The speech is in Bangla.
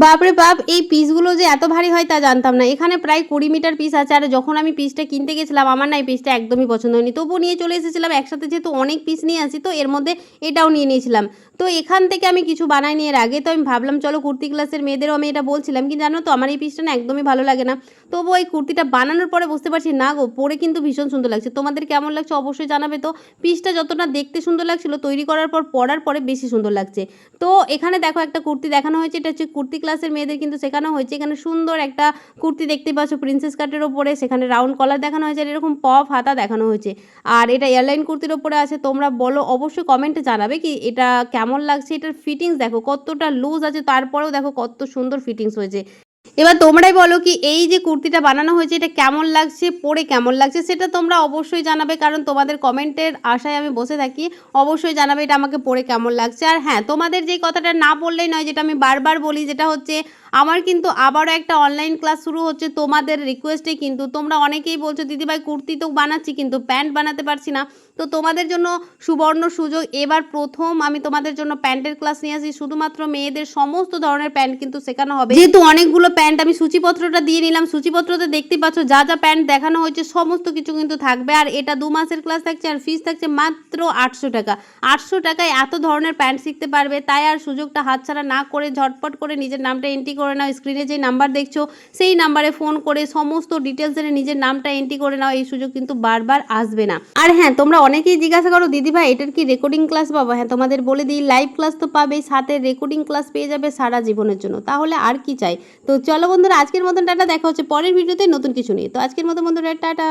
বাপরে বাপ! এই পিসগুলো যে এত ভারী হয় তা জানতাম না। এখানে প্রায় ২০ মিটার পিস আছে। আর যখন আমি পিসটা কিনতে গেছিলাম আমার না এই পিসটা একদমই পছন্দ হয়নি। তবুও নিয়ে চলে এসেছিলাম। একসাথে যেহেতু অনেক পিস নিয়ে আসি তো এর মধ্যে এটাও নিয়ে নিয়েছিলাম। তো এখান থেকে আমি কিছু বানাইনি এর আগে। তো আমি ভাবলাম চলো কুর্তি ক্লাসের মেয়েদেরও আমি এটা বলছিলাম। কিন্তু জানো তো আমার এই পিসটা না একদমই ভালো লাগে না। তবুও এই কুর্তিটা বানানোর পরে বুঝতে পারছি না গো পরে কিন্তু ভীষণ সুন্দর লাগছে। তোমাদের কেমন লাগছে অবশ্যই জানাবে তো। পিসটা যতটা দেখতে সুন্দর লাগছিল তৈরি করার পর পরার পরে বেশি সুন্দর লাগছে। তো এখানে দেখো একটা কুর্তি দেখানো হয়েছে। এটা হচ্ছে কুর্তি ক্লাসের মেয়েদের কিন্তু শেখানো হয়েছে। এখানে সুন্দর একটা কুর্তি দেখতে পাচ্ছ প্রিন্সেস কাটের ওপরে। সেখানে রাউন্ড কলার দেখানো হয়েছে আর এরকম পপ হাতা দেখানো হয়েছে। আর এটা এয়ারলাইন কুর্তির ওপরে আছে। তোমরা বলো অবশ্যই কমেন্টে জানাবে কি এটা কেমন লাগছে। এটার ফিটিংস দেখো কতটা লুজ আছে তারপরেও দেখো কত সুন্দর ফিটিংস হয়েছে। এবার তোমরাই বলো কি এই যে কুর্তিটা বানানো হয়েছে এটা কেমন লাগছে, পরে কেমন লাগছে সেটা তোমরা অবশ্যই জানাবে। কারণ তোমাদের কমেন্টের আশায় আমি বসে থাকি। অবশ্যই জানাবে এটা আমাকে পরে কেমন লাগছে। আর হ্যাঁ, তোমাদের যেই কথাটা না বললেই নয় যেটা আমি বারবার বলি যেটা হচ্ছে আমার কিন্তু আবারও একটা অনলাইন ক্লাস শুরু হচ্ছে তোমাদের রিকোয়েস্টে। কিন্তু তোমরা অনেকেই বলছো দিদিভাই কুর্তি তো বানাচ্ছি কিন্তু প্যান্ট বানাতে পারছি না। তো তোমাদের জন্য সুবর্ণ সুযোগ, এবার প্রথম আমি তোমাদের জন্য প্যান্টের ক্লাস নিয়ে আসি। শুধুমাত্র মেয়েদের সমস্ত ধরনের প্যান্ট কিন্তু শেখানো হবে। যেহেতু অনেকগুলো প্যান্ট আমি সূচিপত্রটা দিয়ে নিলাম, সূচিপত্রতে দেখতে পাচ্ছ যা যা প্যান্ট দেখানো হয়েছে সমস্ত কিছু কিন্তু থাকবে। আর এটা 2 মাসের ক্লাস থাকছে আর ফিস থাকছে মাত্র 800 টাকা। 800 টাকায় এত ধরনের প্যান্ট শিখতে পারবে। তাই আর সুযোগটা হাতছাড়া না করে ঝটপট করে নিজের নামটা এন্ট্রি করে নাও। স্ক্রিনে যে নাম্বার দেখছো সেই নাম্বারে ফোন করে সমস্ত ডিটেলস জেনে নিজের নামটা এন্ট্রি করে নাও। এই সুযোগ কিন্তু বারবার আসবে না। আর হ্যাঁ, তোমরা অনেকেই জিজ্ঞাসা করো দিদিভাই এটার কি রেকর্ডিং ক্লাস পাবো? হ্যাঁ, তোমাদের বলে দিই লাইভ ক্লাস তো পাবেই, সাথে রেকর্ডিং ক্লাস পেয়ে যাবে সারা জীবনের জন্য। তাহলে আর কি চাই? তো চলো বন্ধুরা আজকের মতন টাটা, দেখা হচ্ছে পরের ভিডিওতে নতুন কিছু নিয়ে। তো আজকের মতো বন্ধুরা টাটা।